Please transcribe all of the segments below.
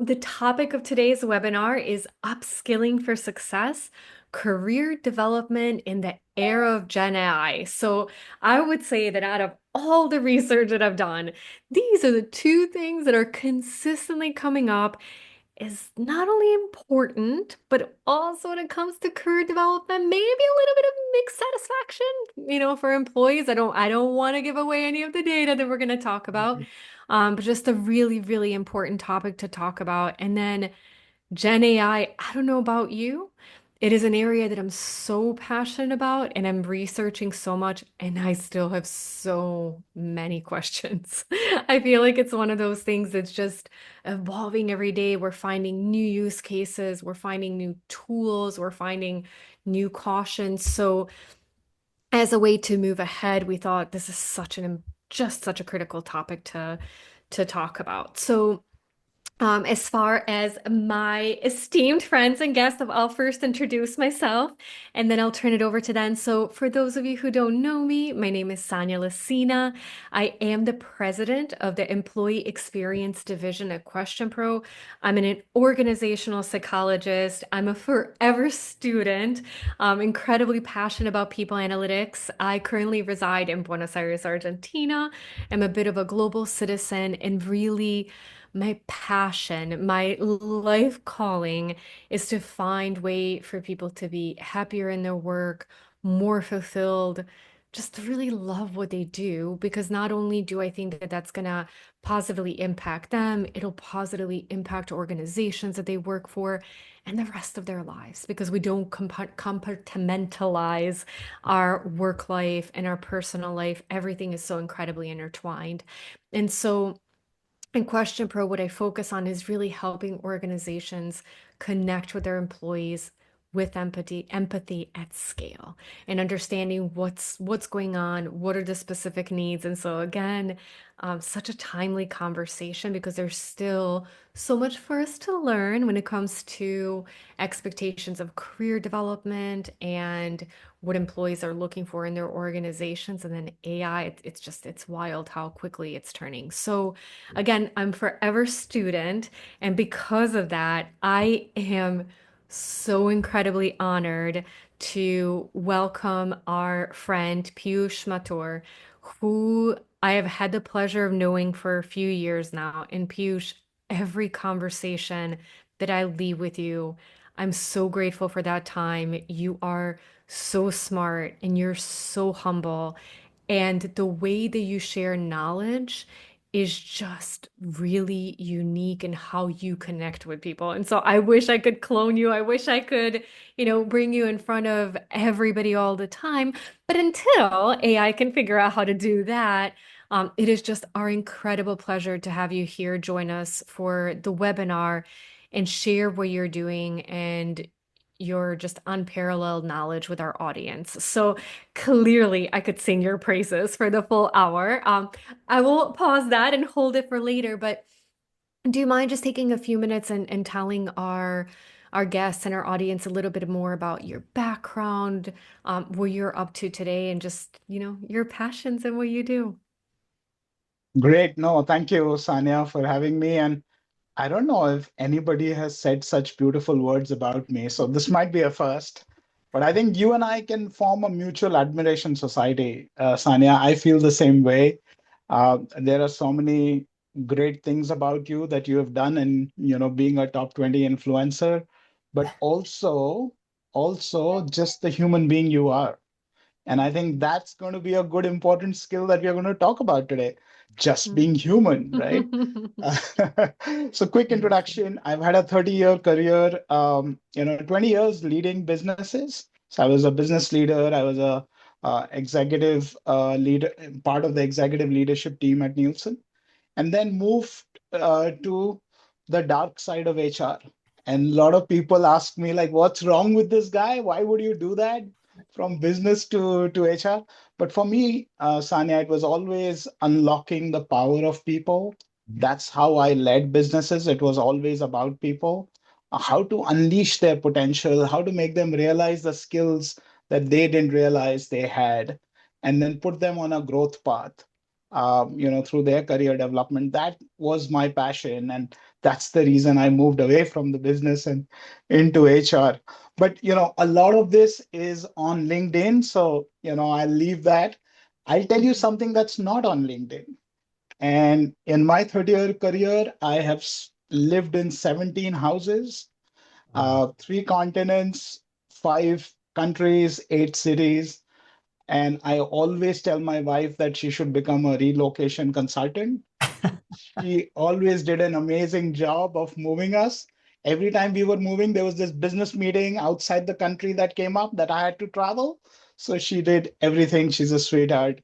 The topic of today's webinar is Upskilling for Success, Career Development in the Era of Gen AI. So I would say that out of all the research that I've done, these are the two things that are consistently coming up is not only important, but also when it comes to career development, maybe a little bit of mixed satisfaction, for employees. I don't want to give away any of the data that we're going to talk about. But just a really, really important topic to talk about. And then Gen AI, I don't know about you. It is an area that I'm so passionate about and I'm researching so much, and I still have so many questions. I feel like it's one of those things that's just evolving every day. We're finding new use cases, we're finding new tools, we're finding new cautions. So, as a way to move ahead, we thought this is just such a critical topic to talk about. So, as far as my esteemed friends and guests, I'll first introduce myself and then I'll turn it over to them. So, for those of you who don't know me, my name is Sonia Lucina. I am the president of the Employee Experience Division at QuestionPro. I'm an organizational psychologist. I'm a forever student. I'm incredibly passionate about people analytics. I currently reside in Buenos Aires, Argentina. I'm a bit of a global citizen and really my passion, my life calling is to find way for people to be happier in their work, more fulfilled, just to really love what they do. Because not only do I think that that's gonna positively impact them, it'll positively impact organizations that they work for and the rest of their lives because we don't compartmentalize our work life and our personal life. Everything is so incredibly intertwined. And so in Question Pro, what I focus on is really helping organizations connect with their employees with empathy at scale, and understanding what's going on, what are the specific needs. And so again, such a timely conversation because there's still so much for us to learn when it comes to expectations of career development and what employees are looking for in their organizations. And then AI, it's wild how quickly it's turning. So again, I'm forever student, and because of that, I am so incredibly honored to welcome our friend Piyush Mathur, who I have had the pleasure of knowing for a few years now. And Piyush, every conversation that I leave with you, I'm so grateful for that time. You are so smart and you're so humble. And the way that you share knowledge is just really unique in how you connect with people. And so I wish I could clone you. I wish I could, bring you in front of everybody all the time. But until AI can figure out how to do that, it is just our incredible pleasure to have you here join us for the webinar and share what you're doing and your just unparalleled knowledge with our audience. So clearly, I could sing your praises for the full hour. I will pause that and hold it for later, but do you mind just taking a few minutes and telling our guests and our audience a little bit more about your background, what you're up to today, and just, your passions and what you do? Great. No, thank you, Sanya, for having me. And I don't know if anybody has said such beautiful words about me. So this might be a first, but I think you and I can form a mutual admiration society. Sanya, I feel the same way. There are so many great things about you that you have done and, being a top 20 influencer, but also just the human being you are. And I think that's going to be a good, important skill that we are going to talk about today. Just being human, right? So, quick Thank you. introduction. I've had a 30-year career, 20 years leading businesses. So, I was a business leader. I was a executive leader, part of the executive leadership team at Nielsen, and then moved to the dark side of HR. And a lot of people ask me, like, what's wrong with this guy? Why would you do that from business to HR? But for me, Sanya, it was always unlocking the power of people. That's how I led businesses. It was always about people, how to unleash their potential, how to make them realize the skills that they didn't realize they had, and then put them on a growth path through their career development. That was my passion. And that's the reason I moved away from the business and into HR. But a lot of this is on LinkedIn, so I'll leave that. I'll tell you something that's not on LinkedIn. And in my 30-year career, I have lived in 17 houses, Wow. 3 continents, 5 countries, 8 cities. And I always tell my wife that she should become a relocation consultant. She always did an amazing job of moving us. Every time we were moving, there was this business meeting outside the country that came up that I had to travel. So she did everything. She's a sweetheart.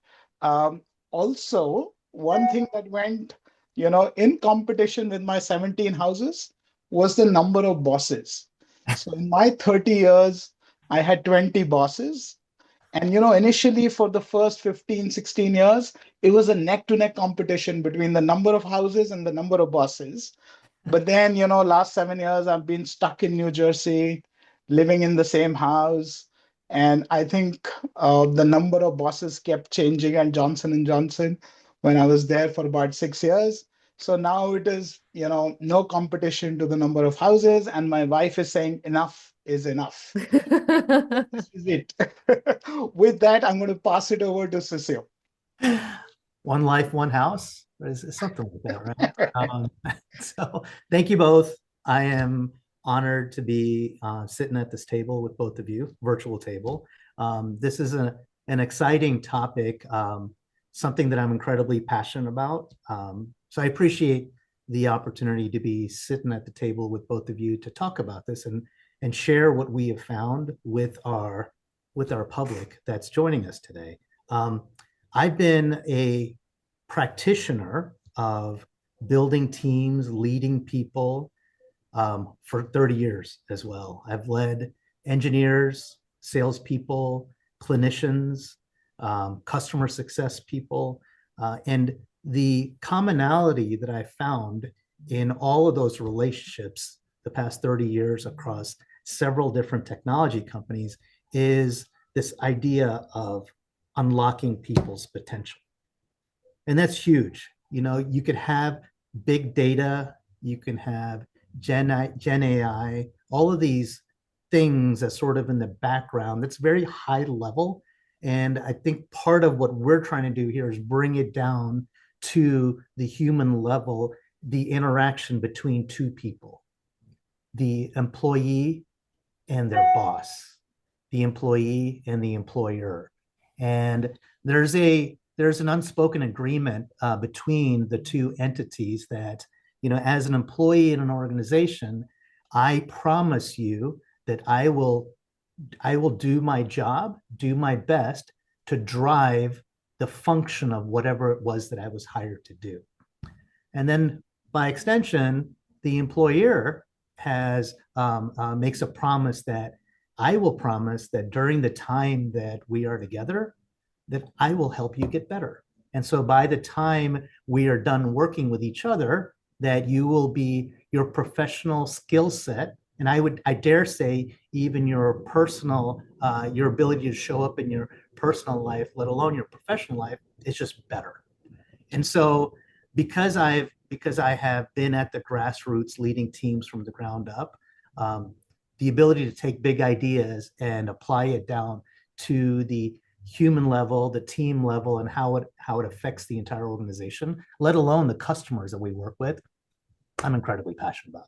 Also, one thing that went, in competition with my 17 houses was the number of bosses. So in my 30 years, I had 20 bosses. And initially for the first 15, 16 years, it was a neck to neck competition between the number of houses and the number of bosses. But then, last 7 years, I've been stuck in New Jersey, living in the same house. And I think the number of bosses kept changing at Johnson and Johnson when I was there for about 6 years. So now it is, no competition to the number of houses. And my wife is saying enough is enough. This is it. With that, I'm going to pass it over to Cecile. One life, one house, is something like that, right? So thank you both. I am honored to be sitting at this table with both of you, virtual table. This is an exciting topic, something that I'm incredibly passionate about. So I appreciate the opportunity to be sitting at the table with both of you to talk about this and share what we have found with our public that's joining us today. I've been a practitioner of building teams, leading people for 30 years as well. I've led engineers, salespeople, clinicians, customer success people, and the commonality that I found in all of those relationships the past 30 years across several different technology companies is this idea of unlocking people's potential. And that's huge. You could have big data, you can have Gen AI, all of these things as sort of in the background that's very high level. And I think part of what we're trying to do here is bring it down to the human level, the interaction between two people, the employee and their boss, the employee and the employer. And there's an unspoken agreement between the two entities that, as an employee in an organization, I promise you that I will do my job, do my best to drive the function of whatever it was that I was hired to do. And then by extension, the employer has makes a promise that I will promise that during the time that we are together, that I will help you get better. And so by the time we are done working with each other, that you will be your professional skill set, and I dare say even your personal, your ability to show up in your personal life, let alone your professional life, is just better. And so because I have been at the grassroots leading teams from the ground up, the ability to take big ideas and apply it down to the human level, the team level, and how it affects the entire organization, let alone the customers that we work with, I'm incredibly passionate about.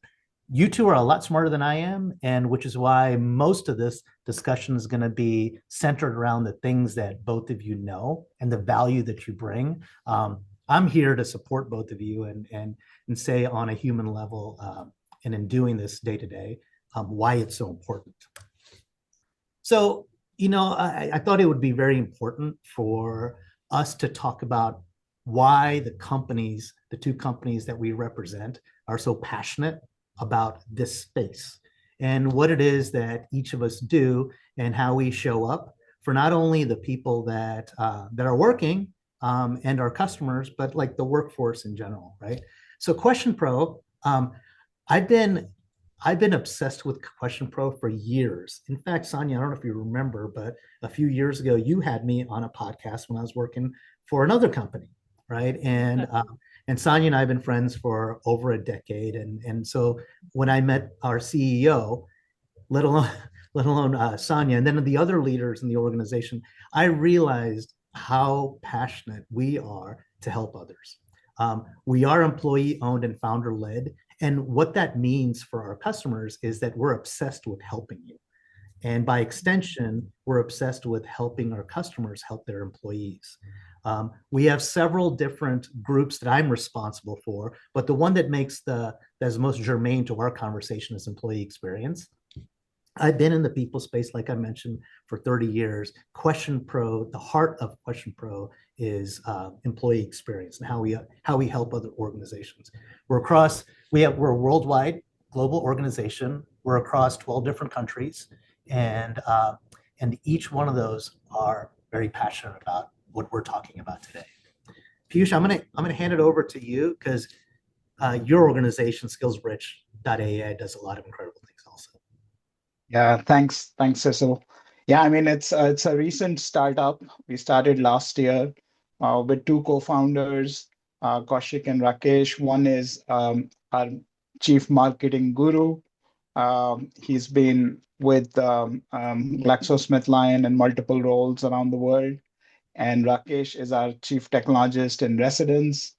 You two are a lot smarter than I am, and which is why most of this discussion is going to be centered around the things that both of you know and the value that you bring. I'm here to support both of you and say on a human level, and in doing this day to day, why it's so important. So, I thought it would be very important for us to talk about why the two companies that we represent are so passionate about this space and what it is that each of us do and how we show up for not only the people that are working and our customers, but like the workforce in general, right? So QuestionPro, I've been obsessed with QuestionPro for years. In fact, Sonia, I don't know if you remember, but a few years ago, you had me on a podcast when I was working for another company, right? And Sonia and I have been friends for over a decade. And so when I met our CEO, let alone Sonia, and then the other leaders in the organization, I realized how passionate we are to help others. We are employee owned and founder led. And what that means for our customers is that we're obsessed with helping you. And by extension, we're obsessed with helping our customers help their employees. We have several different groups that I'm responsible for, but the one that's most germane to our conversation is employee experience. I've been in the people space, like I mentioned, for 30 years. QuestionPro, the heart of QuestionPro is employee experience and how we help other organizations. We're a worldwide global organization. We're across 12 different countries, and each one of those are very passionate about what we're talking about today. Piyush, I'm gonna hand it over to you because your organization, SkillsBridge AI, does a lot of incredible things also. Yeah, thanks, Cecil. Yeah, I mean it's a recent startup. We started last year with two co-founders, Kaushik and Rakesh. One is our chief marketing guru. He's been with GlaxoSmithKline in multiple roles around the world. And Rakesh is our chief technologist in residence.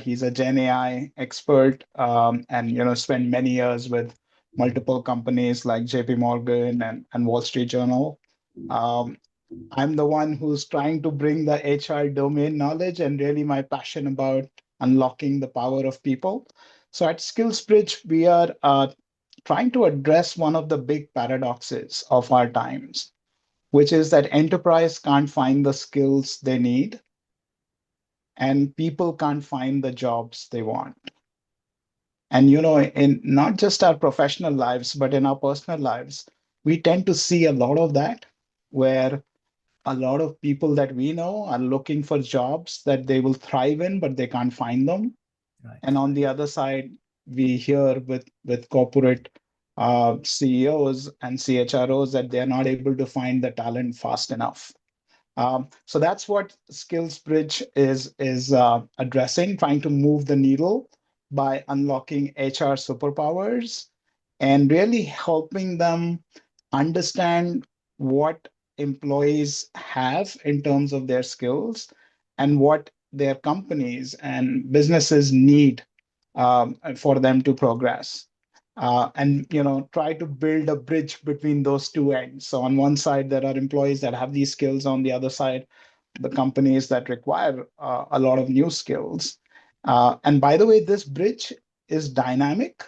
He's a Gen AI expert, and spent many years with multiple companies like JP Morgan and Wall Street Journal. Um, I'm the one who's trying to bring the HR domain knowledge and really my passion about unlocking the power of people. So at SkillsBridge, we are trying to address one of the big paradoxes of our times, which is that enterprise can't find the skills they need and people can't find the jobs they want. And in not just our professional lives, but in our personal lives, we tend to see a lot of that where a lot of people that we know are looking for jobs that they will thrive in, but they can't find them. Right. And on the other side, we hear with corporate CEOs and CHROs that they're not able to find the talent fast enough. So that's what SkillsBridge is addressing, trying to move the needle by unlocking HR superpowers and really helping them understand what employees have in terms of their skills and what their companies and businesses need for them to progress. And try to build a bridge between those two ends. So on one side, there are employees that have these skills. On the other side, the companies that require a lot of new skills. And by the way, this bridge is dynamic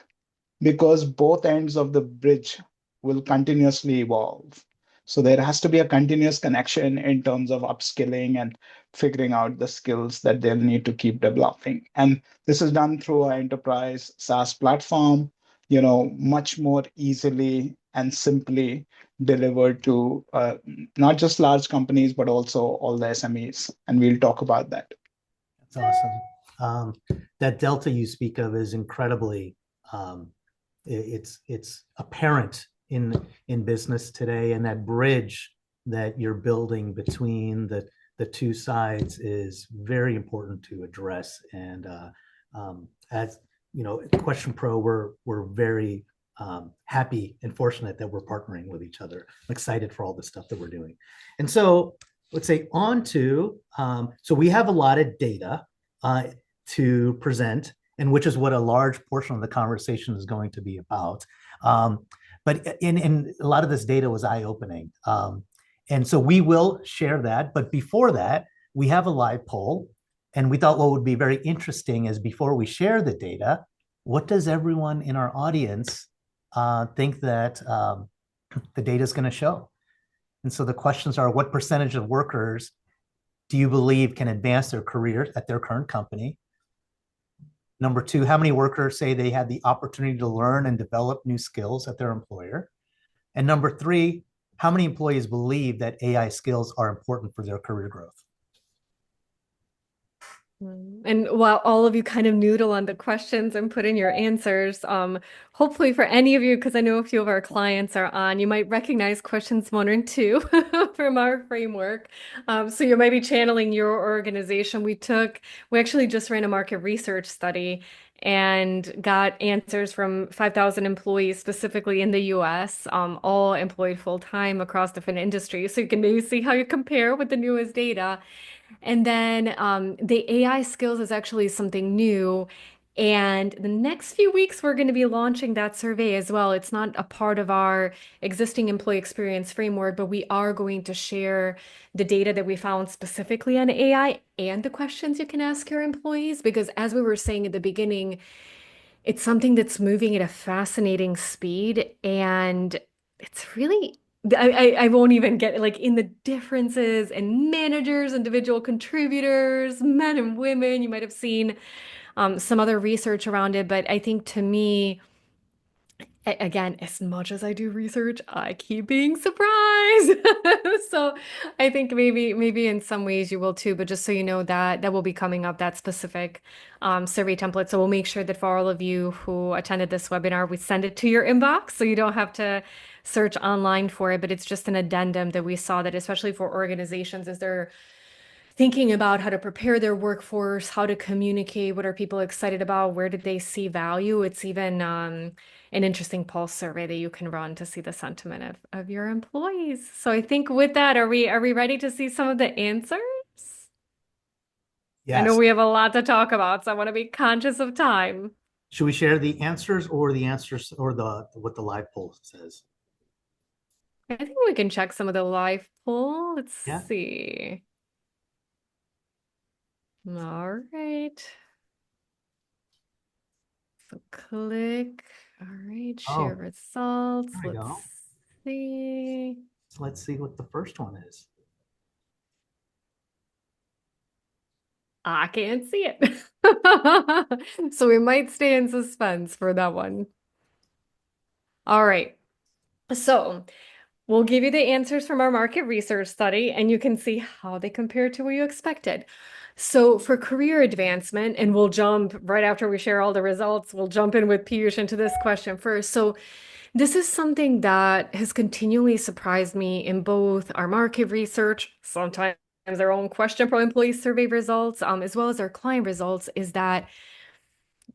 because both ends of the bridge will continuously evolve. So there has to be a continuous connection in terms of upskilling and figuring out the skills that they'll need to keep developing. And this is done through our enterprise SaaS platform, much more easily and simply delivered to not just large companies, but also all the SMEs. And we'll talk about that. That's awesome. That delta you speak of is incredibly it's apparent in business today, and that bridge that you're building between the two sides is very important to address. And as you know, QuestionPro, we're very happy and fortunate that we're partnering with each other. I'm excited for all the stuff that we're doing. And so let's say on to, so we have a lot of data to present, and which is what a large portion of the conversation is going to be about. But in a lot of this data was eye-opening. And so we will share that. But before that, we have a live poll. And we thought what would be very interesting is before we share the data, what does everyone in our audience think that the data is going to show? And so the questions are, what percentage of workers do you believe can advance their career at their current company? Number two, how many workers say they had the opportunity to learn and develop new skills at their employer? And number three, how many employees believe that AI skills are important for their career growth? And while all of you kind of noodle on the questions and put in your answers, hopefully for any of you, because I know a few of our clients are on, you might recognize questions 1 and 2 from our framework. So you might be channeling your organization. We actually just ran a market research study and got answers from 5,000 employees specifically in the US, all employed full time across different industries. So you can maybe see how you compare with the newest data. And then the AI skills is actually something new. And the next few weeks, we're going to be launching that survey as well. It's not a part of our existing employee experience framework, but we are going to share the data that we found specifically on AI and the questions you can ask your employees. Because as we were saying at the beginning, it's something that's moving at a fascinating speed, and it's really I won't even get like in the differences in managers, individual contributors, men and women. You might have seen some other research around it, but I think to me, again, as much as I do research, I keep being surprised. So I think maybe in some ways you will too, but just so you know that that will be coming up, that specific survey template. So we'll make sure that for all of you who attended this webinar, we send it to your inbox so you don't have to search online for it, but it's just an addendum that we saw that especially for organizations as they're thinking about how to prepare their workforce, how to communicate, what are people excited about, where did they see value. It's even an interesting pulse survey that you can run to see the sentiment of your employees. So I think with that, are we ready to see some of the answers? I know Yes. we have a lot to talk about, so I want to be conscious of time. Should we share the answers or the what the live poll says? I think we can check some of the live poll. Let's Yeah. see. All right. So click. All right, share Oh, results. there we Let's go. see. So let's see what the first one is. I can't see it. So we might stay in suspense for that one. All right. So we'll give you the answers from our market research study, and you can see how they compare to what you expected. So for career advancement, and we'll jump right after we share all the results, we'll jump in with Piyush into this question first. So this is something that has continually surprised me in both our market research, sometimes our own QuestionPro employee survey results, as well as our client results, is that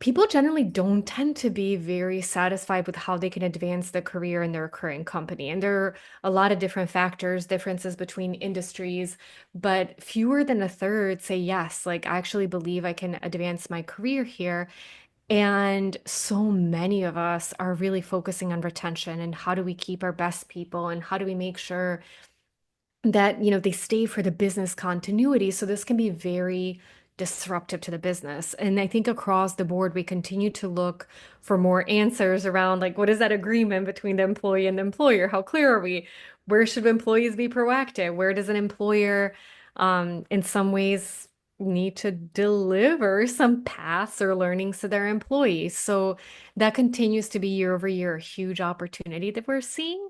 people generally don't tend to be very satisfied with how they can advance their career in their current company. And there are a lot of different factors, differences between industries, but fewer than a third say, yes, like I actually believe I can advance my career here. And so many of us are really focusing on retention and how do we keep our best people and how do we make sure that, they stay for the business continuity. So this can be very disruptive to the business. And I think across the board, we continue to look for more answers around like, what is that agreement between the employee and the employer? How clear are we? Where should employees be proactive? Where does an employer, in some ways, need to deliver some paths or learnings to their employees? So that continues to be year over year a huge opportunity that we're seeing.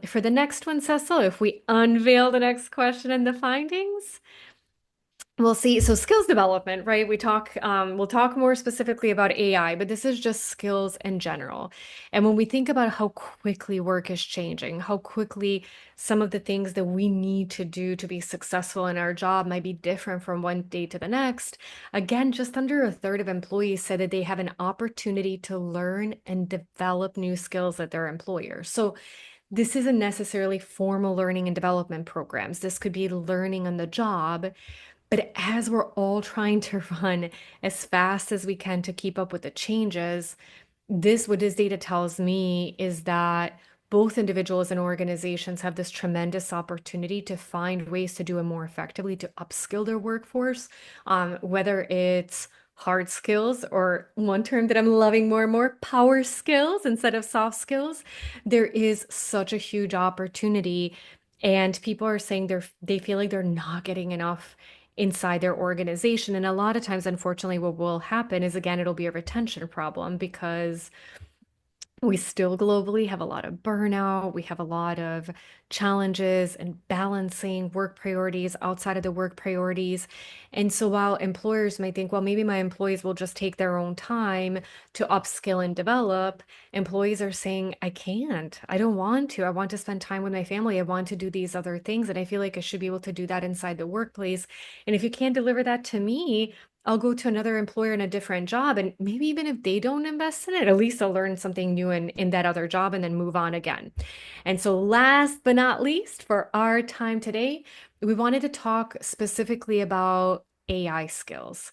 For the next one, Cecil, if we unveil the next question and the findings, we'll see. So skills development, right? We'll talk more specifically about AI, but this is just skills in general. And when we think about how quickly work is changing, how quickly some of the things that we need to do to be successful in our job might be different from one day to the next. Again, just under a third of employees said that they have an opportunity to learn and develop new skills at their employer. So this isn't necessarily formal learning and development programs. This could be learning on the job. But as we're all trying to run as fast as we can to keep up with the changes, what this data tells me is that both individuals and organizations have this tremendous opportunity to find ways to do it more effectively, to upskill their workforce, whether it's hard skills or one term that I'm loving more and more, power skills instead of soft skills. There is such a huge opportunity, and people are saying they feel like they're not getting enough inside their organization. And a lot of times, unfortunately, what will happen is again, it'll be a retention problem because We still globally have a lot of burnout. We have a lot of challenges and balancing work priorities outside of the work priorities. And so while employers might think, well, maybe my employees will just take their own time to upskill and develop, employees are saying, I can't. I don't want to. I want to spend time with my family. I want to do these other things. And I feel like I should be able to do that inside the workplace. And if you can't deliver that to me, I'll go to another employer in a different job. And maybe even if they don't invest in it, at least I'll learn something new in that other job and then move on again. And so, last but not least, for our time today, we wanted to talk specifically about AI skills.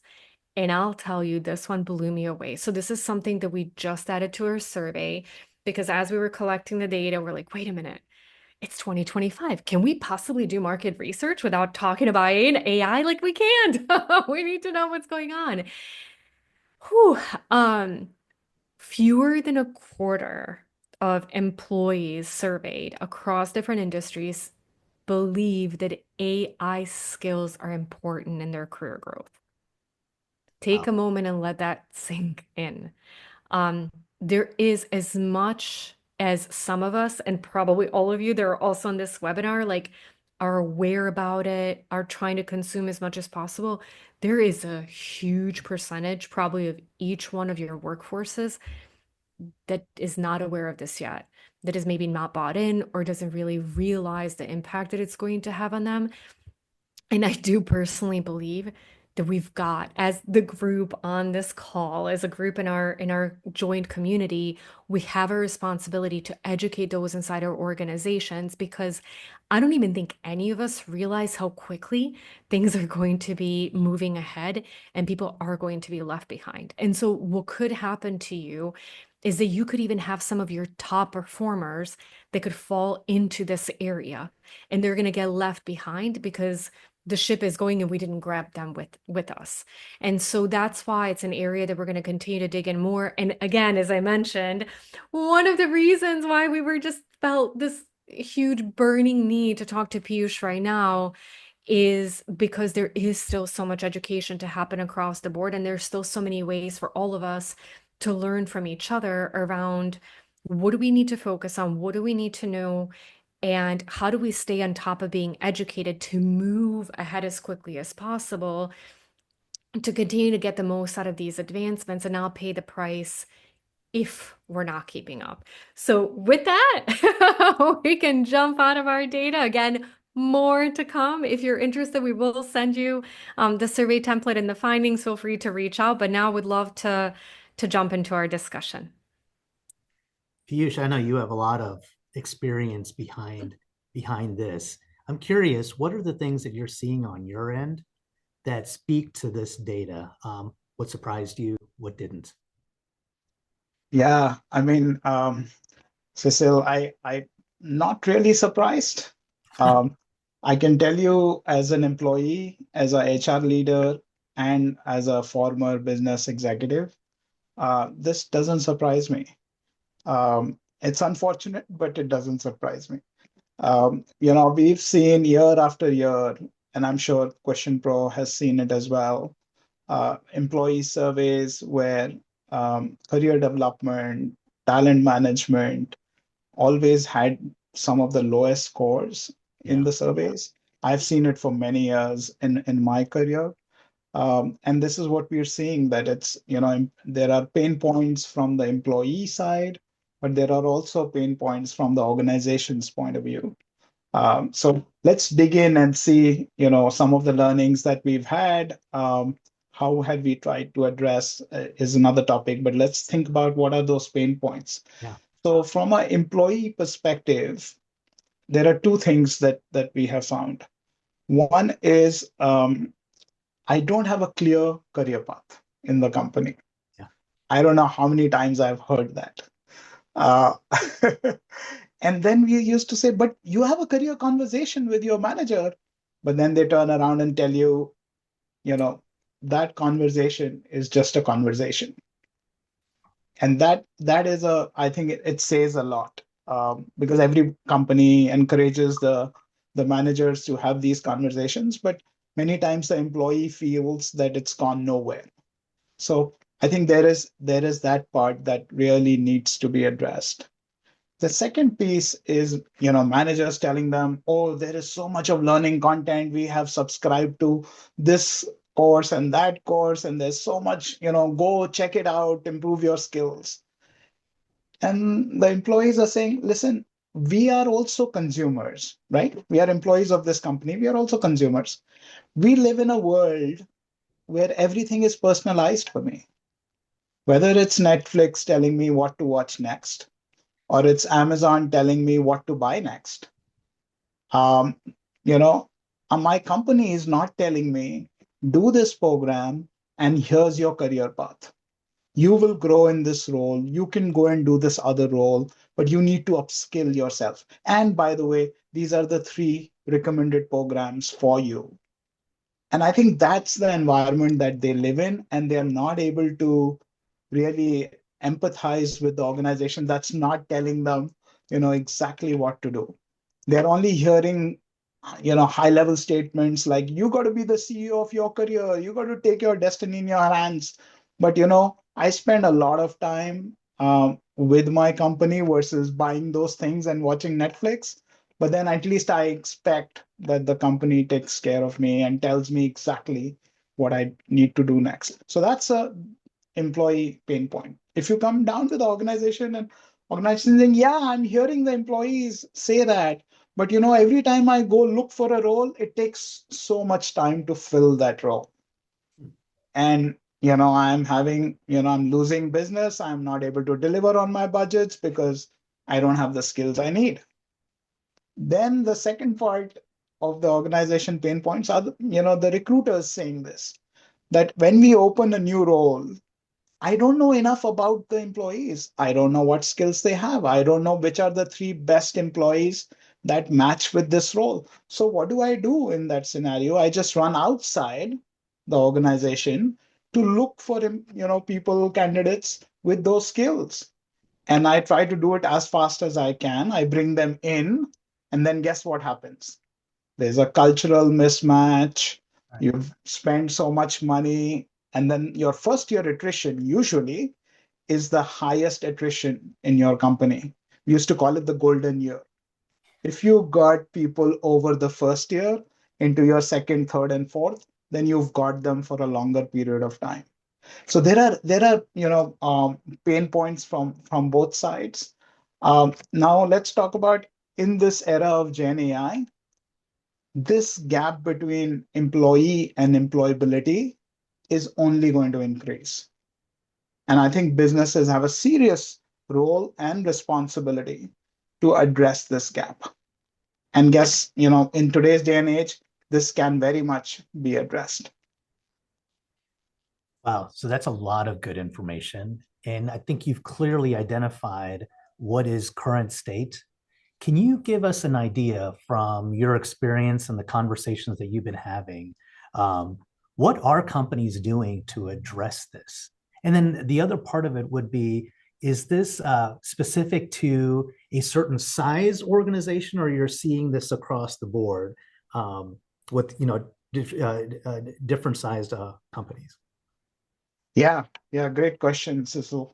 And I'll tell you, this one blew me away. So, this is something that we just added to our survey because as we were collecting the data, we're like, wait a minute. It's 2025. Can we possibly do market research without talking about AI? Like we can't. We need to know what's going on. Whew. Fewer than a quarter of employees surveyed across different industries believe that AI skills are important in their career growth. Take Wow. a moment and let that sink in. There is as much as some of us, and probably all of you that are also on this webinar, like are aware about it, are trying to consume as much as possible. There is a huge percentage, probably of each one of your workforces, that is not aware of this yet, that is maybe not bought in or doesn't really realize the impact that it's going to have on them. And I do personally believe that we've got, as the group on this call, as a group in our joint community, we have a responsibility to educate those inside our organizations because I don't even think any of us realize how quickly things are going to be moving ahead and people are going to be left behind. And so what could happen to you is that you could even have some of your top performers that could fall into this area and they're going to get left behind because the ship is going and we didn't grab them with us. And so that's why it's an area that we're going to continue to dig in more. And again, as I mentioned, one of the reasons why we were just felt this huge burning need to talk to Piyush right now is because there is still so much education to happen across the board and there's still so many ways for all of us to learn from each other around what do we need to focus on, what do we need to know, and how do we stay on top of being educated to move ahead as quickly as possible to continue to get the most out of these advancements and not pay the price if we're not keeping up. So with that, we can jump out of our data. Again, more to come. If you're interested, we will send you the survey template and the findings. Feel free to reach out. But now would love to jump into our discussion. Piyush, I know you have a lot of experience behind this. I'm curious, what are the things that you're seeing on your end that speak to this data? What surprised you? What didn't? Yeah, I mean, Cecil, I not really surprised. Um, I can tell you as an employee, as a HR leader, and as a former business executive, this doesn't surprise me. It's unfortunate, but it doesn't surprise me. We've seen year after year, and I'm sure QuestionPro has seen it as well, employee surveys where career development, talent management always had some of the lowest scores in Yeah. the surveys. I've seen it for many years in my career. And this is what we're seeing that there are pain points from the employee side, but there are also pain points from the organization's point of view. So let's dig in and see, some of the learnings that we've had. How have we tried to address is another topic, but let's think about what are those pain points. Yeah. So from an employee perspective, there are two things that we have found. One is I don't have a clear career path in the company. Yeah. I don't know how many times I've heard that. Uh, and then we used to say, but you have a career conversation with your manager. But then they turn around and tell you, you know, that conversation is just a conversation. And that is I think it says a lot because every company encourages the managers to have these conversations, but many times the employee feels that it's gone nowhere. So I think there is that part that really needs to be addressed. The second piece is, managers telling them, oh, there is so much of learning content. We have subscribed to this course and that course, and there's so much, go check it out, improve your skills. And the employees are saying, listen, we are also consumers, right? We are employees of this company. We are also consumers. We live in a world where everything is personalized for me, whether it's Netflix telling me what to watch next, or it's Amazon telling me what to buy next. Um, you know, my company is not telling me, do this program and here's your career path. You will grow in this role. You can go and do this other role, but you need to upskill yourself. And by the way, these are the three recommended programs for you. And I think that's the environment that they live in, and they're not able to really empathize with the organization that's not telling them, exactly what to do. They're only hearing, high level statements like, you got to be the CEO of your career, you got to take your destiny in your hands. But, I spend a lot of time with my company versus buying those things and watching Netflix. But then at least I expect that the company takes care of me and tells me exactly what I need to do next. So that's a employee pain point. If you come down to the organization, and organization saying, yeah, I'm hearing the employees say that, but every time I go look for a role, it takes so much time to fill that role. And I'm losing business. I'm not able to deliver on my budgets because I don't have the skills I need. Then the second part of the organization pain points are the recruiters saying this, that when we open a new role, I don't know enough about the employees. I don't know what skills they have. I don't know which are the three best employees that match with this role. So what do I do in that scenario? I just run outside the organization to look for people, candidates with those skills. And I try to do it as fast as I can. I bring them in, and then guess what happens? There's a cultural mismatch. Right. You've spent so much money, and then your first year attrition usually is the highest attrition in your company. We used to call it the golden year. If you got people over the first year into your second, third, and fourth, then you've got them for a longer period of time. So there are pain points from both sides. Now let's talk about, in this era of Gen AI, this gap between employee and employability is only going to increase. And I think businesses have a serious role and responsibility to address this gap. And guess, in today's day and age, this can very much be addressed. Wow. So that's a lot of good information. And I think you've clearly identified what is current state. Can you give us an idea from your experience and the conversations that you've been having? Um, what are companies doing to address this? And then the other part of it would be, is this specific to a certain size organization, or you're seeing this across the board with different sized companies? Yeah, great question, Sisu.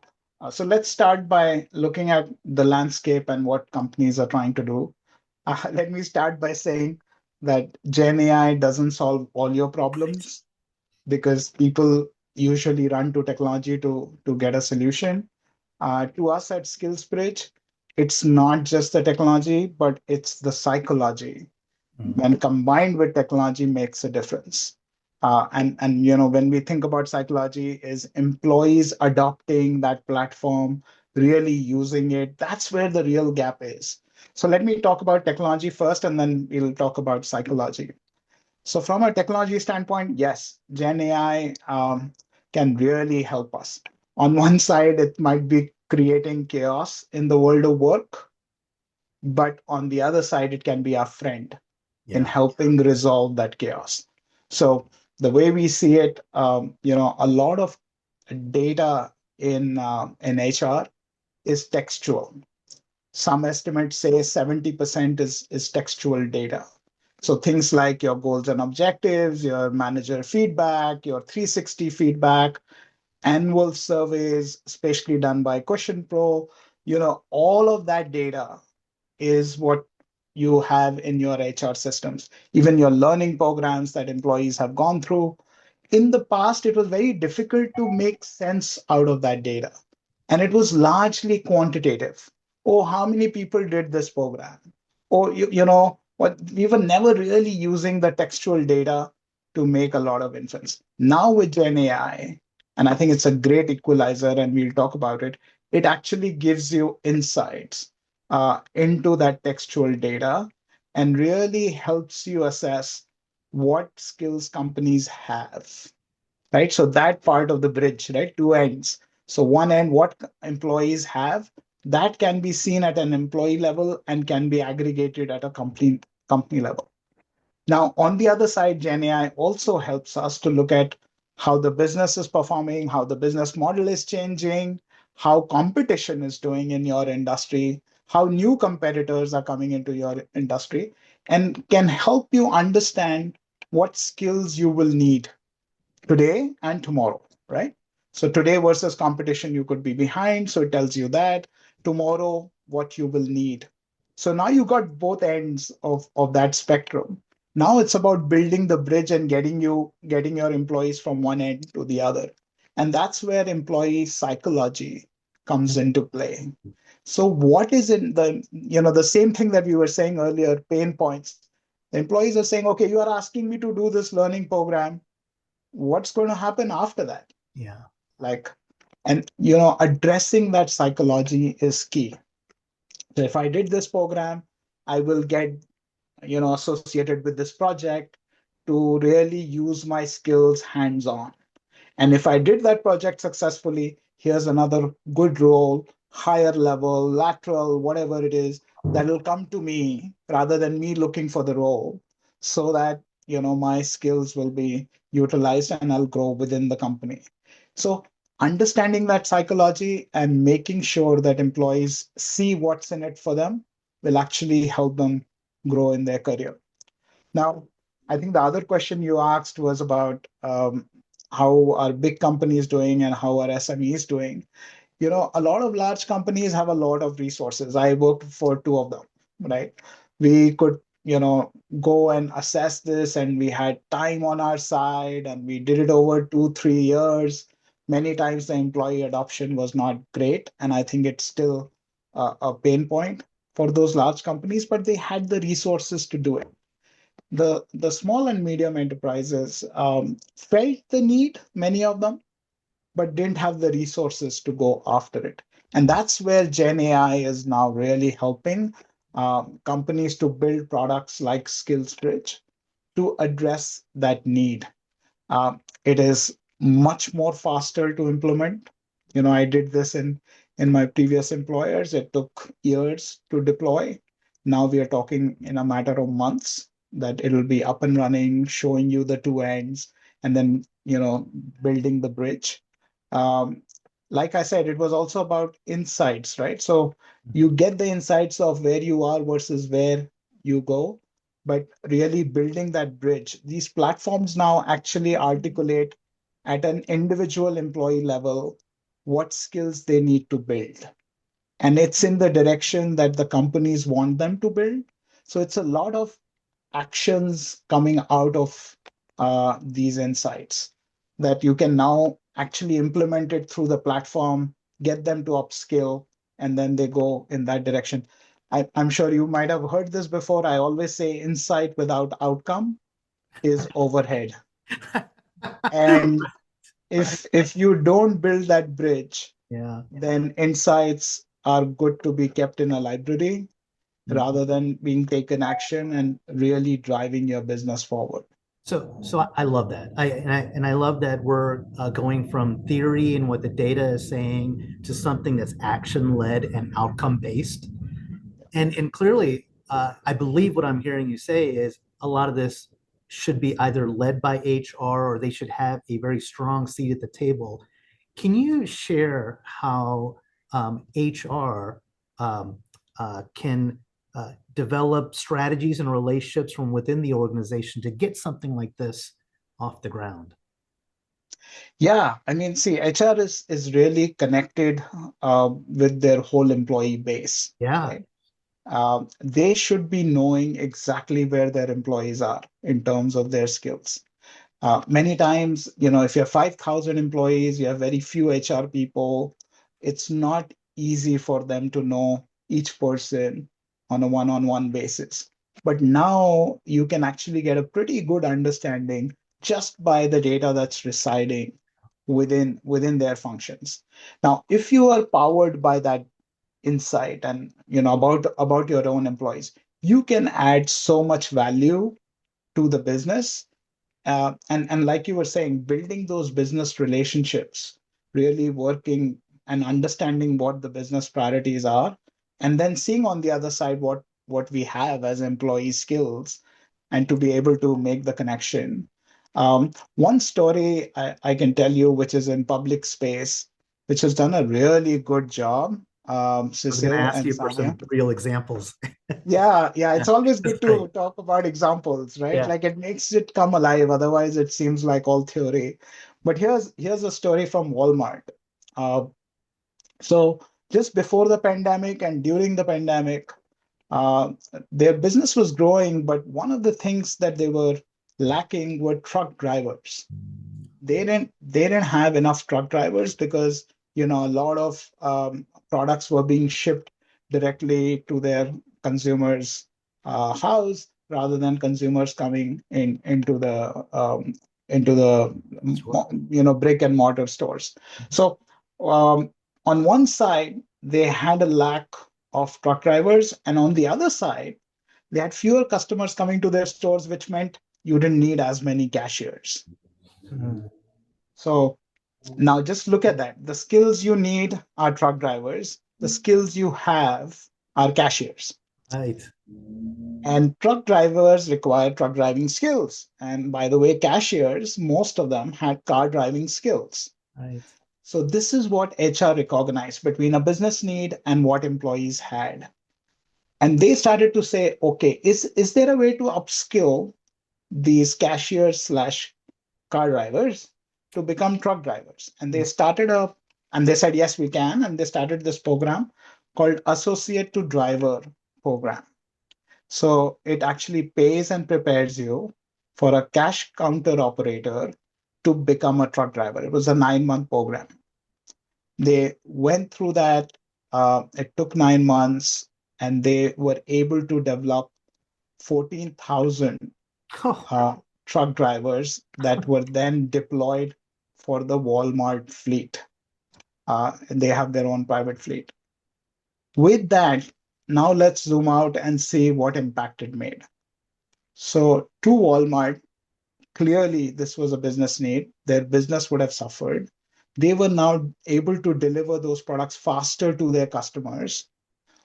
So let's start by looking at the landscape and what companies are trying to do. Let me start by saying that Gen AI doesn't solve all your problems, because people usually run to technology to get a solution. To us at SkillsBridge, it's not just the technology, but it's the psychology. Mm. When combined with technology, makes a difference. And when we think about psychology, is employees adopting that platform, really using it. That's where the real gap is. So let me talk about technology first, and then we'll talk about psychology. So from a technology standpoint, yes, Gen AI can really help us. On one side, it might be creating chaos in the world of work, but on the other side, it can be our friend in Yeah. helping resolve that chaos. So the way we see it, a lot of data in HR is textual. Some estimates say 70% is textual data. So things like your goals and objectives, your manager feedback, your 360 feedback, annual surveys, especially done by QuestionPro, all of that data is what you have in your HR systems, even your learning programs that employees have gone through. In the past, it was very difficult to make sense out of that data. And it was largely quantitative. Oh, how many people did this program? Or, what we were never really using the textual data to make a lot of inference. Now with Gen AI, and I think it's a great equalizer, and we'll talk about it, it actually gives you insights into that textual data and really helps you assess what skills companies have, right? So that part of the bridge, right? Two ends. So one end, what employees have, that can be seen at an employee level and can be aggregated at a company level. Now, on the other side, Gen AI also helps us to look at how the business is performing, how the business model is changing, how competition is doing in your industry, how new competitors are coming into your industry, and can help you understand what skills you will need today and tomorrow, right? So today versus competition, you could be behind. So it tells you that tomorrow, what you will need. So now you got both ends of that spectrum. Now it's about building the bridge and getting your employees from one end to the other. And that's where employee psychology comes into play. So what is in the same thing that we were saying earlier, pain points. The employees are saying, okay, you are asking me to do this learning program, what's going to happen after that? Yeah. Like, and addressing that psychology is key. So if I did this program, I will get associated with this project to really use my skills hands on. And if I did that project successfully, here's another good role, higher level, lateral, whatever it is, that will come to me rather than me looking for the role, so that my skills will be utilized and I'll grow within the company. So understanding that psychology and making sure that employees see what's in it for them will actually help them grow in their career. Now, I think the other question you asked was about how are big companies doing and how are SMEs doing. A lot of large companies have a lot of resources. I worked for two of them, right? We could, go and assess this, and we had time on our side, and we did it over 2, 3 years. Many times the employee adoption was not great, and I think it's still a pain point for those large companies, but they had the resources to do it. The small and medium enterprises felt the need, many of them, but didn't have the resources to go after it. And that's where Gen AI is now really helping companies to build products like SkillsBridge to address that need. It is much more faster to implement. I did this in my previous employers. It took years to deploy. Now we are talking in a matter of months that it'll be up and running, showing you the two ends, and then building the bridge. Um, like I said, it was also about insights, right? So you get the insights of where you are versus where you go, but really building that bridge. These platforms now actually articulate at an individual employee level what skills they need to build. And it's in the direction that the companies want them to build. So it's a lot of actions coming out of these insights that you can now actually implement it through the platform, get them to upskill, and then they go in that direction. I'm sure you might have heard this before. I always say insight without outcome is overhead. And if you don't build that bridge, Yeah. then insights are good to be kept in a library rather than being taken action and really driving your business forward. So I love that. I love that we're going from theory and what the data is saying to something that's action led and outcome based. And clearly, I believe what I'm hearing you say is a lot of this should be either led by HR or they should have a very strong seat at the table. Can you share how HR can develop strategies and relationships from within the organization to get something like this off the ground? Yeah, I mean, see, HR is really connected with their whole employee base, Yeah. right? They should be knowing exactly where their employees are in terms of their skills. Many times, if you have 5,000 employees, you have very few HR people, it's not easy for them to know each person on a one-on-one basis. But now you can actually get a pretty good understanding just by the data that's residing within their functions. Now, if you are powered by that insight and about your own employees, you can add so much value to the business, and like you were saying, building those business relationships, really working and understanding what the business priorities are, and then seeing on the other side what we have as employee skills, and to be able to make the connection. One story I can tell you, which is in public space, which has done a really good job, I was going to Cecile ask and you for Sanya. some real examples. Yeah, Yeah, it's always that's good great. to talk about examples, right? Yeah. Like it makes it come alive. Otherwise, it seems like all theory. But here's a story from Walmart. Uh, so just before the pandemic and during the pandemic, uh, their business was growing, but one of the things that they were lacking were truck drivers. They didn't have enough truck drivers because a lot of products were being shipped directly to their consumers' house rather than consumers coming into the Sure. brick and mortar stores. So um, on one side they had a lack of truck drivers, and on the other side they had fewer customers coming to their stores, which meant you didn't need as many cashiers. Mhm. So now just look at that. The skills you need are truck drivers. The skills you have are cashiers. Right. And truck drivers require truck driving skills. And by the way, cashiers, most of them had car driving skills. Right. So this is what HR recognized between a business need and what employees had. And they started to say, okay, is there a way to upskill these cashiers slash car drivers to become truck drivers? And they said, yes, we can. And they started this program called Associate to Driver program. So it actually pays and prepares you for a cash counter operator to become a truck driver. It was a 9-month program. They went through that. It took 9 months, and they were able to develop 14,000 Oh, uh, truck drivers that were then deployed for the Walmart fleet. And they have their own private fleet. With that, now let's zoom out and see what impact it made. So, to Walmart, clearly this was a business need. Their business would have suffered. They were now able to deliver those products faster to their customers,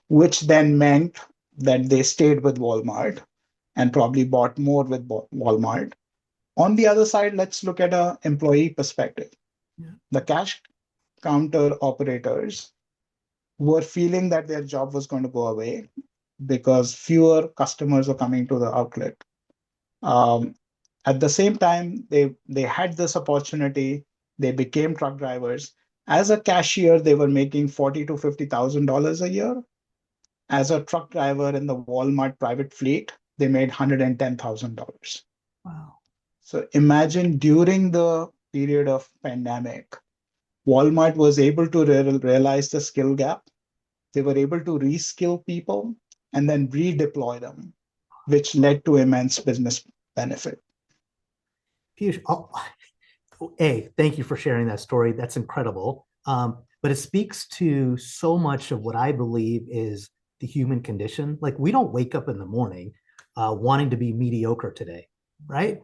which then meant that they stayed with Walmart and probably bought more with Walmart. On the other side, let's look at an employee perspective. yeah. The cash counter operators were feeling that their job was going to go away because fewer customers were coming to the outlet. Um, at the same time, they had this opportunity. They became truck drivers. As a cashier, they were making $40,000 to $50,000 a year. As a truck driver in the Walmart private fleet, they made $110,000. Wow. So imagine during the period of pandemic, Walmart was able to realize the skill gap. They were able to reskill people and then redeploy them, which led to immense business benefit. Piyush, thank you for sharing that story. That's incredible. But it speaks to so much of what I believe is the human condition. Like we don't wake up in the morning wanting to be mediocre today, right?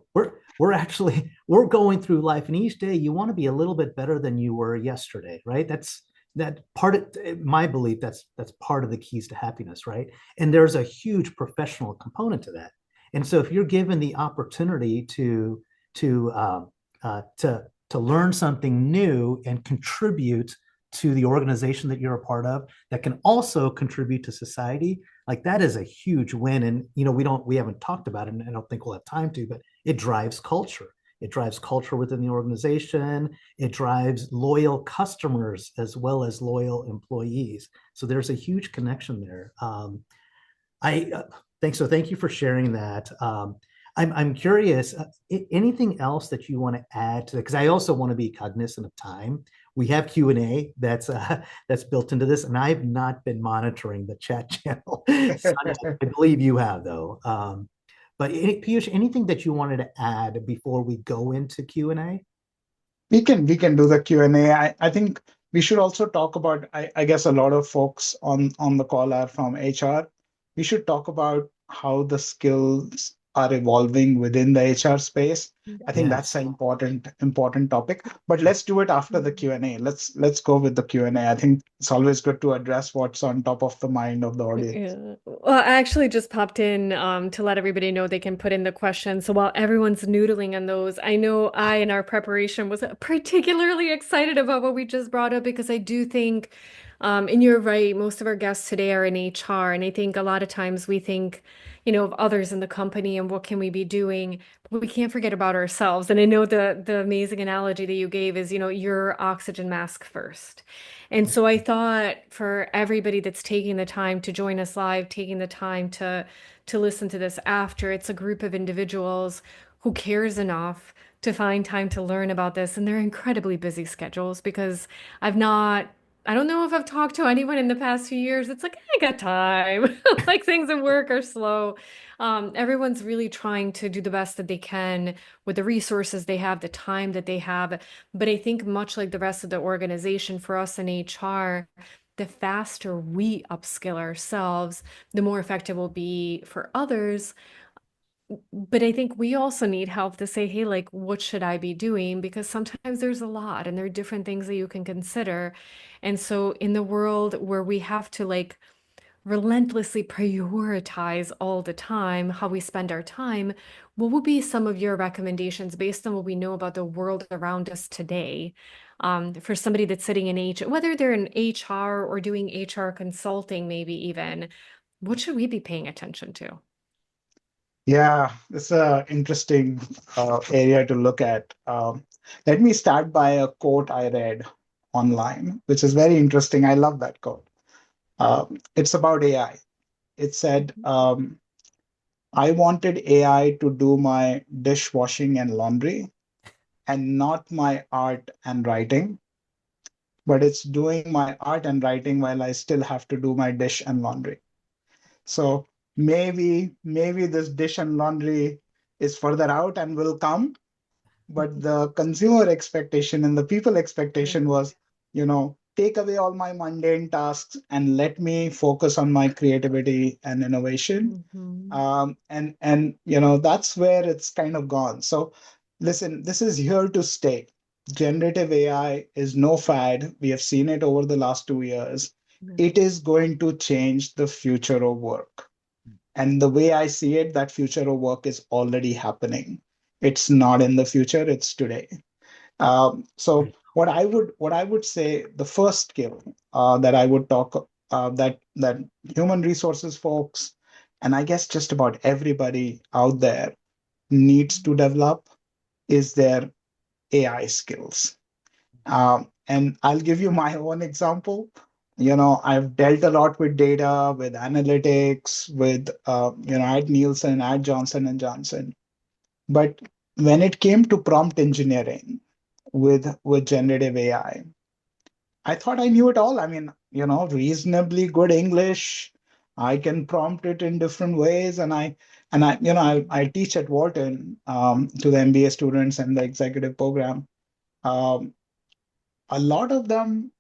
We're actually we're going through life, and each day you want to be a little bit better than you were yesterday, right? That's that part of my belief. That's part of the keys to happiness, right? And there's a huge professional component to that. And so if you're given the opportunity to to learn something new and contribute to the organization that you're a part of that can also contribute to society, like that is a huge win. And we haven't talked about it, and I don't think we'll have time to, but it drives culture. it drives culture within the organization, it drives loyal customers as well as loyal employees. So there's a huge connection there. I thank you for sharing that. I'm curious, anything else that you want to add to that? Because I also want to be cognizant of time. We have Q&A that's built into this, and I've not been monitoring the chat channel. Sanjay, I believe you have though. But Piyush, anything that you wanted to add before we go into Q&A? We can do the Q&A. I think we should also talk about, I guess a lot of folks on the call are from HR. We should talk about how the skills are evolving within the HR space. I think that's Yes. an important topic. But let's do it after the Q&A. Let's go with the Q&A. I think it's always good to address what's on top of the mind of the audience. Yeah. Well, I actually just popped in to let everybody know they can put in the questions. So while everyone's noodling on those, I know I, in our preparation, was particularly excited about what we just brought up because I do think, and you're right, most of our guests today are in HR, and I think a lot of times we think, of others in the company and what can we be doing, but we can't forget about ourselves. And I know the amazing analogy that you gave is, your oxygen mask first. And so I thought for everybody that's taking the time to join us live, taking the time to listen to this after, it's a group of individuals who cares enough to find time to learn about this and their incredibly busy schedules because I don't know if I've talked to anyone in the past few years. It's like, I got time. Like things at work are slow. Everyone's really trying to do the best that they can with the resources they have, the time that they have. But I think much like the rest of the organization, for us in HR, the faster we upskill ourselves, the more effective we'll be for others. But I think we also need help to say, hey, like, what should I be doing? Because sometimes there's a lot and there are different things that you can consider. And so in the world where we have to like relentlessly prioritize all the time how we spend our time, what would be some of your recommendations based on what we know about the world around us today? For somebody that's sitting in whether they're in HR or doing HR consulting, maybe even, what should we be paying attention to? Yeah, it's an interesting area to look at. Let me start by a quote I read online, which is very interesting. I love that quote. It's about AI. It said, I wanted AI to do my dishwashing and laundry and not my art and writing, but it's doing my art and writing while I still have to do my dish and laundry. So maybe this dish and laundry is further out and will come, but the consumer expectation and the people expectation was, take away all my mundane tasks and let me focus on my creativity and innovation. Mhm. And that's where it's kind of gone. So listen, this is here to stay. Generative AI is no fad. We have seen it over the last 2 years. It is going to change the future of work. And the way I see it, that future of work is already happening. It's not in the future, it's today. So what I would say, the first skill that I would talk that human resources folks, and I guess just about everybody out there needs to develop is their AI skills. And I'll give you my own example. I've dealt a lot with data, with analytics, with at Nielsen, at Johnson and Johnson. But when it came to prompt engineering with generative AI, I thought I knew it all. I mean, reasonably good English. I can prompt it in different ways, and I teach at Wharton to the MBA students and the executive program. Um, a lot of them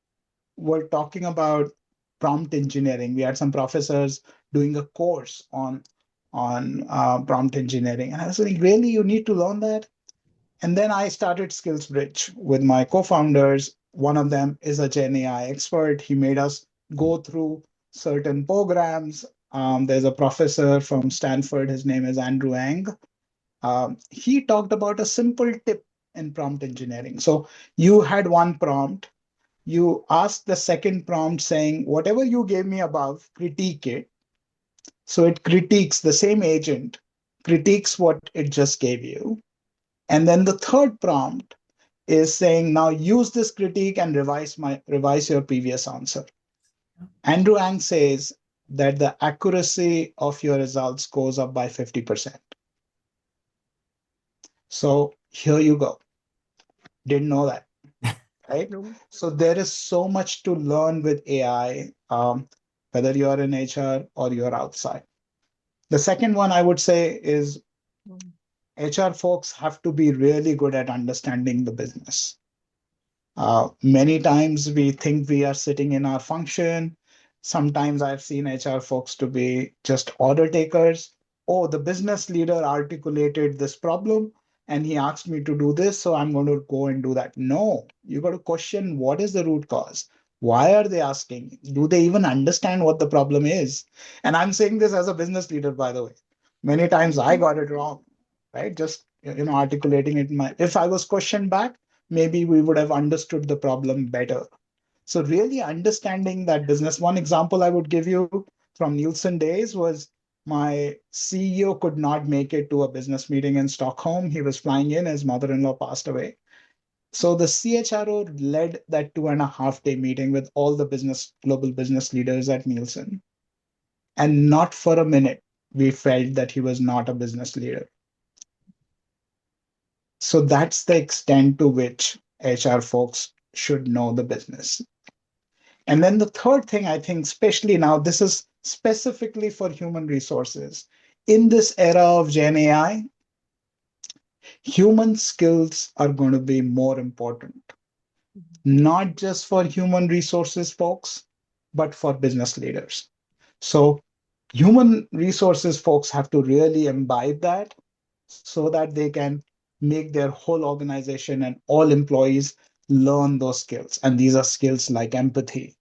were talking about prompt engineering. We had some professors doing a course on prompt engineering, and I was like, really, you need to learn that? And then I started SkillsBridge with my co-founders. One of them is a Gen AI expert. He made us go through certain programs. There's a professor from Stanford. His name is Andrew Ang. He talked about a simple tip in prompt engineering. So you had one prompt, you ask the second prompt saying, whatever you gave me above, critique it. So it critiques the same agent, critiques what it just gave you. And then the third prompt is saying, now use this critique and revise your previous answer. Andrew Ang says that the accuracy of your results goes up by 50%. So here you go. Didn't know that, right? No. So there is so much to learn with AI, whether you're in HR or you're outside. The second one I would say is HR folks have to be really good at understanding the business. Many times we think we are sitting in our function. Sometimes I've seen HR folks to be just order takers. Oh, the business leader articulated this problem and he asked me to do this, so I'm going to go and do that. No, you got to question what is the root cause? Why are they asking? Do they even understand what the problem is? And I'm saying this as a business leader, by the way. Many times I got it wrong, right? Just articulating it. If I was questioned back, maybe we would have understood the problem better. So really understanding that business. One example I would give you from Nielsen days was my CEO could not make it to a business meeting in Stockholm. He was flying in, his mother-in-law passed away. So the CHRO led that 2.5 day meeting with all the global business leaders at Nielsen. And not for a minute, we felt that he was not a business leader. So that's the extent to which HR folks should know the business. And then the third thing, I think, especially now, this is specifically for human resources. In this era of Gen AI, human skills are going to be more important, not just for human resources folks, but for business leaders. So human resources folks have to really imbibe that so that they can make their whole organization and all employees learn those skills. And these are skills like empathy,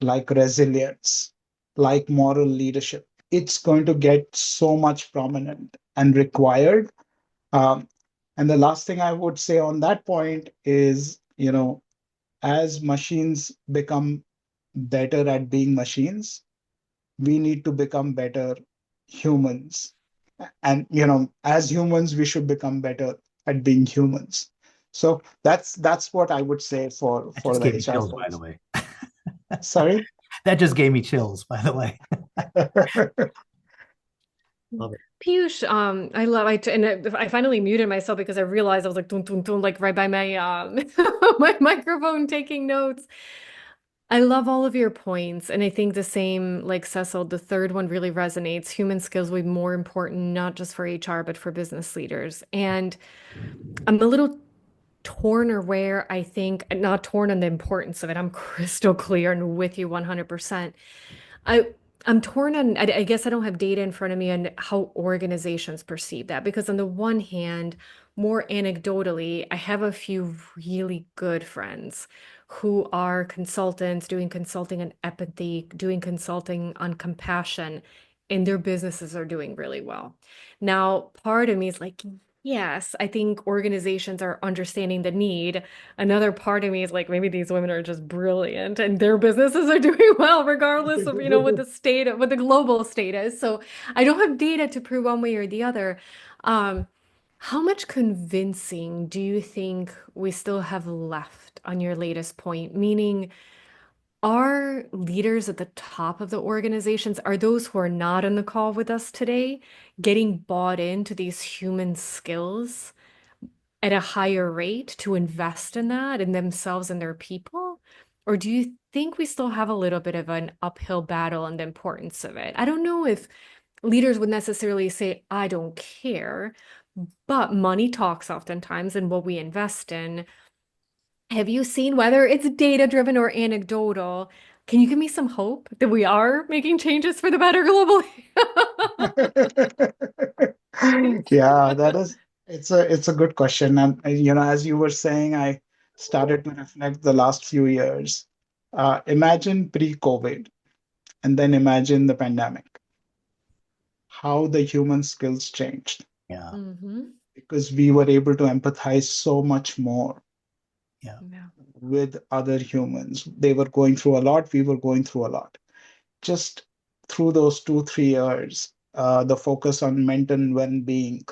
like resilience, like moral leadership. It's going to get so much prominent and required. Um, and the last thing I would say on that point is, as machines become better at being machines, we need to become better humans. And as humans, we should become better at being humans. So that's what I would say for That for just the gave me HR chills, by the folks. way. Sorry. That just gave me chills, by the way. Love it. Piyush, I finally muted myself because I realized I was like dun, dun, dun, like right by my my microphone taking notes. I love all of your points, and I think the same like Cecil, the third one really resonates. Human skills will be more important, not just for HR, but for business leaders. And I'm a little torn or where I think not torn on the importance of it. I'm crystal clear and with you 100%. I I'm torn on, I guess I don't have data in front of me on how organizations perceive that because on the one hand, more anecdotally, I have a few really good friends who are consultants doing consulting on empathy, doing consulting on compassion, and their businesses are doing really well. Now, part of me is like, yes, I think organizations are understanding the need. Another part of me is like, maybe these women are just brilliant and their businesses are doing well, regardless of, what the state, what the global state is. So I don't have data to prove one way or the other. Um, how much convincing do you think we still have left on your latest point? Meaning, are leaders at the top of the organizations, are those who are not on the call with us today, getting bought into these human skills at a higher rate to invest in that in themselves and their people? Or do you think we still have a little bit of an uphill battle on the importance of it? I don't know if leaders would necessarily say, I don't care, but money talks oftentimes and what we invest in. Have you seen whether it's data driven or anecdotal? Can you give me some hope that we are making changes for the better globally? Yeah, it's a good question. And as you were saying, I started to reflect the last few years. Imagine pre-COVID and then imagine the pandemic, how the human skills changed Yeah. Hmm. because we were able to empathize so much more Yeah. Yeah. with other humans. They were going through a lot, we were going through a lot. Just through those 2, 3 years, the focus on mental well-being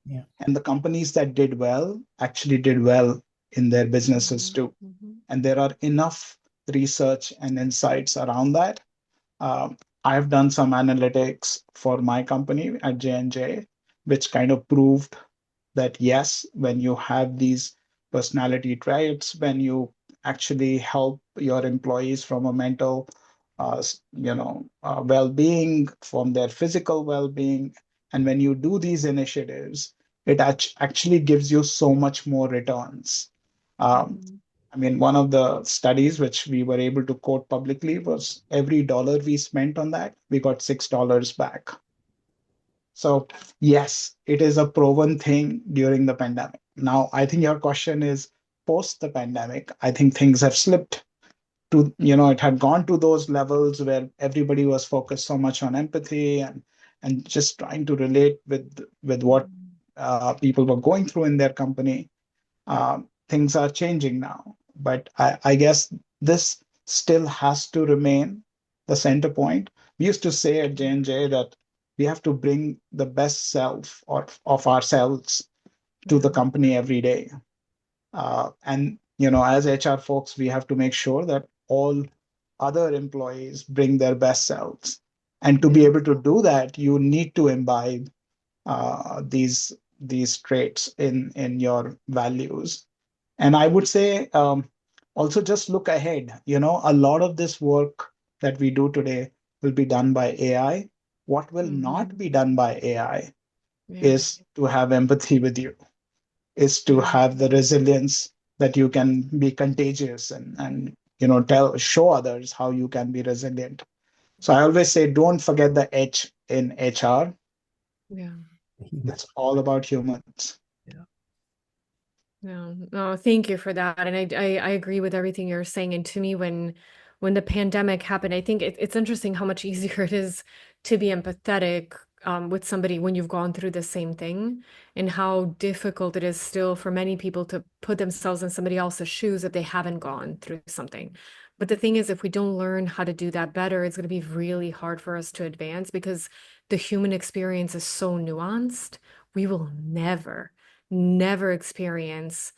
Yeah. And the companies that did well actually did well in their businesses Mhm, too. mhm, And there are enough research and insights around that. Um, I've done some analytics for my company at J&J, which kind of proved that yes, when you have these personality traits, when you actually help your employees from a mental, well-being, from their physical well-being, and when you do these initiatives, it actually gives you so much more returns. Um, mhm. I mean, one of the studies which we were able to quote publicly was every dollar we spent on that, we got $6 back. So, yes, it is a proven thing during the pandemic. Now, I think your question is post the pandemic. I think things have slipped to, it had gone to those levels where everybody was focused so much on empathy and just trying to relate with what people were going through in their company. Things are changing now. But I guess this still has to remain the center point. We used to say at J&J that we have to bring the best self of ourselves to the Yeah. company every day. And as HR folks, we have to make sure that all other employees bring their best selves. And to be Yeah. able to do that, you need to imbibe these traits in your values. And I would say also just look ahead. A lot of this work that we do today will be done by AI. What will not Mhm. be done by AI Yeah. is to have empathy with you, is to Yeah. have the resilience that you can be contagious and show others how you can be resilient. So I always say, don't forget the H in HR. Yeah. Human. It's all about humans. Yeah. No, no, thank you for that. And I agree with everything you're saying. And to me, when the pandemic happened, I think it's interesting how much easier it is to be empathetic with somebody when you've gone through the same thing, and how difficult it is still for many people to put themselves in somebody else's shoes if they haven't gone through something. But the thing is, if we don't learn how to do that better, it's going to be really hard for us to advance because the human experience is so nuanced. We will never experience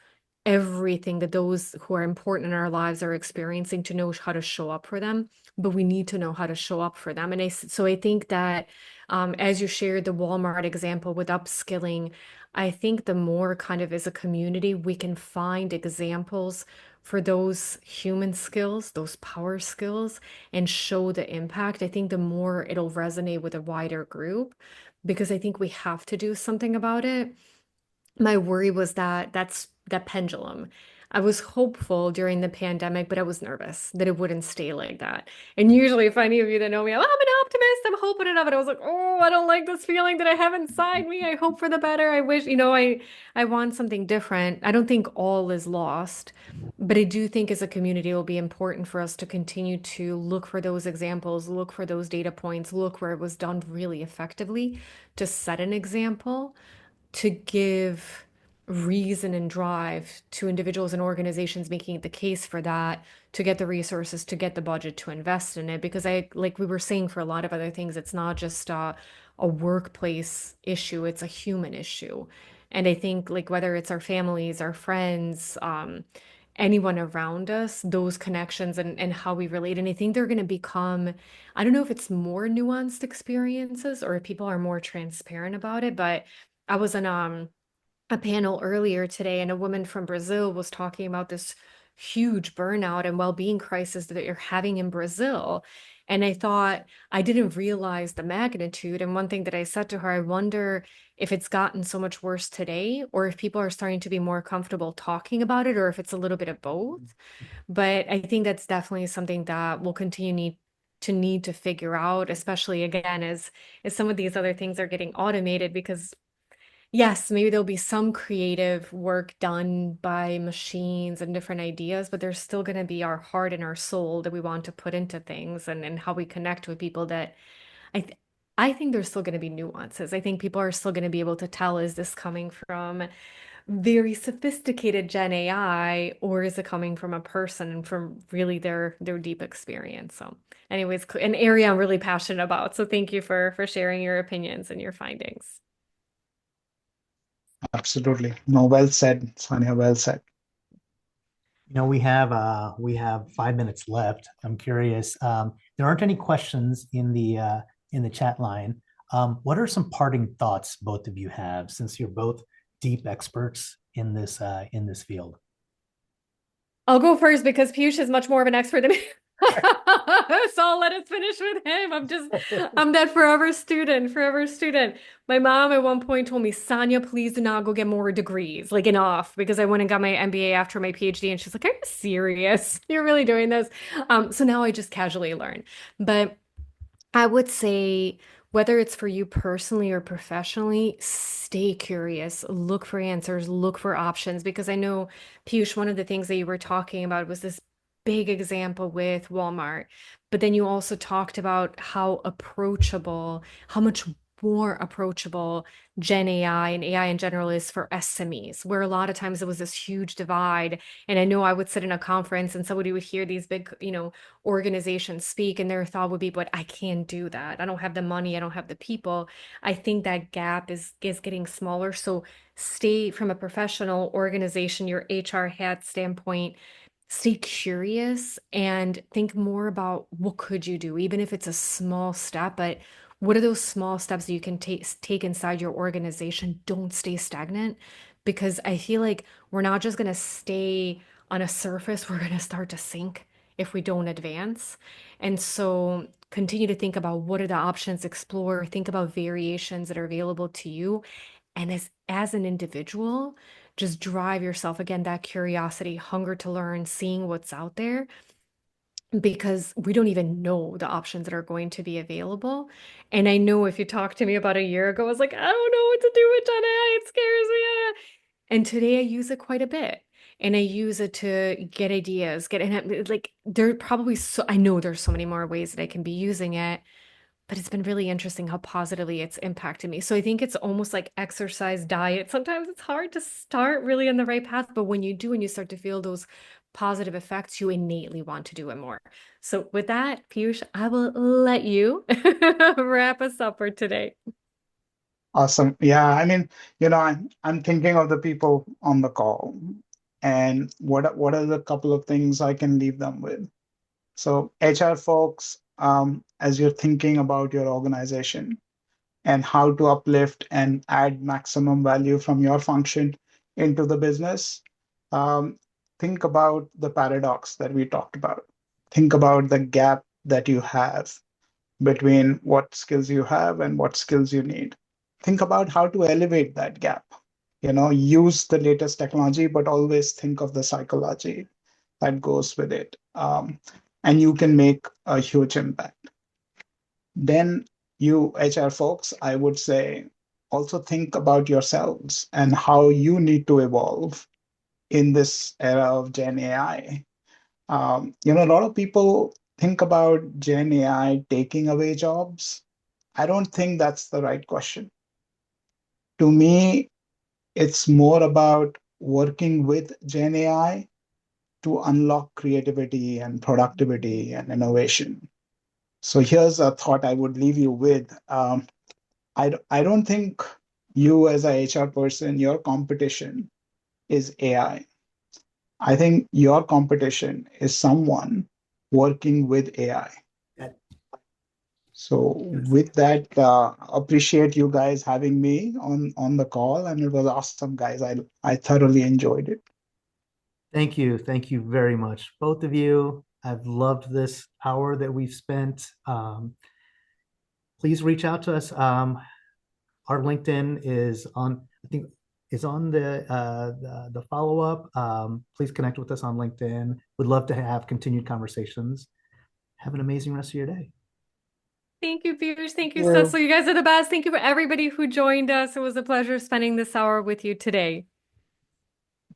everything that those who are important in our lives are experiencing to know how to show up for them, but we need to know how to show up for them. And so I think that as you shared the Walmart example with upskilling, I think the more kind of as a community we can find examples for those human skills, those power skills, and show the impact, I think the more it'll resonate with a wider group, because I think we have to do something about it. My worry was that that's that pendulum. I was hopeful during the pandemic, but I was nervous that it wouldn't stay like that. And usually, if any of you that know me, I'm an optimist. I'm hoping it up. And I was like, oh, I don't like this feeling that I have inside me. I hope for the better. I wish, I want something different. I don't think all is lost, but I do think as a community, it will be important for us to continue to look for those examples, look for those data points, look where it was done really effectively to set an example, to give reason and drive to individuals and organizations making the case for that, to get the resources, to get the budget to invest in it. Because like we were saying, for a lot of other things, it's not just a workplace issue, it's a human issue. And I think like whether it's our families, our friends, anyone around us, those connections and how we relate. And I think they're going to become, I don't know if it's more nuanced experiences or if people are more transparent about it, but I was on a panel earlier today, and a woman from Brazil was talking about this huge burnout and well-being crisis that you're having in Brazil. And I thought, I didn't realize the magnitude. And one thing that I said to her, I wonder if it's gotten so much worse today, or if people are starting to be more comfortable talking about it, or if it's a little bit of both. But I think that's definitely something that we'll need to figure out, especially again as some of these other things are getting automated, because yes, maybe there'll be some creative work done by machines and different ideas, but there's still going to be our heart and our soul that we want to put into things, and how we connect with people that I th I think there's still going to be nuances. I think people are still going to be able to tell, is this coming from very sophisticated Gen AI, or is it coming from a person and from really their deep experience? So anyways, an area I'm really passionate about. So thank you for sharing your opinions and your findings. Absolutely. No, well said, Sanya, well said. We have 5 minutes left. I'm curious. There aren't any questions in the chat line. What are some parting thoughts both of you have, since you're both deep experts in this field? I'll go first because Piyush is much more of an expert than me. So I'll let us finish with him. I'm that forever student, forever student. My mom at one point told me, Sonia, please do not go get more degrees, like enough, because I went and got my MBA after my PhD. And she's like, are you serious? You're really doing this? So now I just casually learn. But I would say, whether it's for you personally or professionally, stay curious, look for answers, look for options. Because I know, Piyush, one of the things that you were talking about was this big example with Walmart. But then you also talked about how approachable, how much more approachable Gen AI and AI in general is for SMEs, where a lot of times there was this huge divide. And I know I would sit in a conference and somebody would hear these big, organizations speak, and their thought would be, but I can't do that. I don't have the money, I don't have the people. I think that gap is getting smaller. So stay, from a professional organization, your HR hat standpoint, stay curious and think more about what could you do, even if it's a small step. But what are those small steps that you can take inside your organization? Don't stay stagnant, because I feel like we're not just going to stay on a surface, we're going to start to sink if we don't advance. And so continue to think about what are the options, explore, think about variations that are available to you. And as an individual, just drive yourself, again, that curiosity, hunger to learn, seeing what's out there, because we don't even know the options that are going to be available. And I know if you talked to me about a year ago, I was like, I don't know what to do with Gen AI. It scares me. And today I use it quite a bit. And I use it to get ideas, and like there are probably I know there's so many more ways that I can be using it, but it's been really interesting how positively it's impacted me. So I think it's almost like exercise, diet. Sometimes it's hard to start really on the right path, but when you do and you start to feel those positive effects, you innately want to do it more. So with that, Piyush, I will let you wrap us up for today. Awesome. Yeah, I mean, I'm thinking of the people on the call, and what are the couple of things I can leave them with? So HR folks, as you're thinking about your organization and how to uplift and add maximum value from your function into the business, um, think about the paradox that we talked about. Think about the gap that you have between what skills you have and what skills you need. Think about how to elevate that gap. Use the latest technology, but always think of the psychology that goes with it. And you can make a huge impact. Then, you HR folks, I would say, also think about yourselves and how you need to evolve in this era of Gen AI. A lot of people think about Gen AI taking away jobs. I don't think that's the right question. To me, it's more about working with Gen AI to unlock creativity and productivity and innovation. So here's a thought I would leave you with. I don't think you, as a HR person, your competition is AI. I think your competition is someone working with AI. So Yes. with that, appreciate you guys having me on the call, and it was awesome, guys. I thoroughly enjoyed it. Thank you. Thank you very much, both of you. I've loved this hour that we've spent. Please reach out to us. Our LinkedIn is on, I think, is on the follow up. Please connect with us on LinkedIn. Would love to have continued conversations. Have an amazing rest of your day. Thank you, Piyush. Thank you, Yeah. Cecil. You guys are the best. Thank you for everybody who joined us. It was a pleasure spending this hour with you today.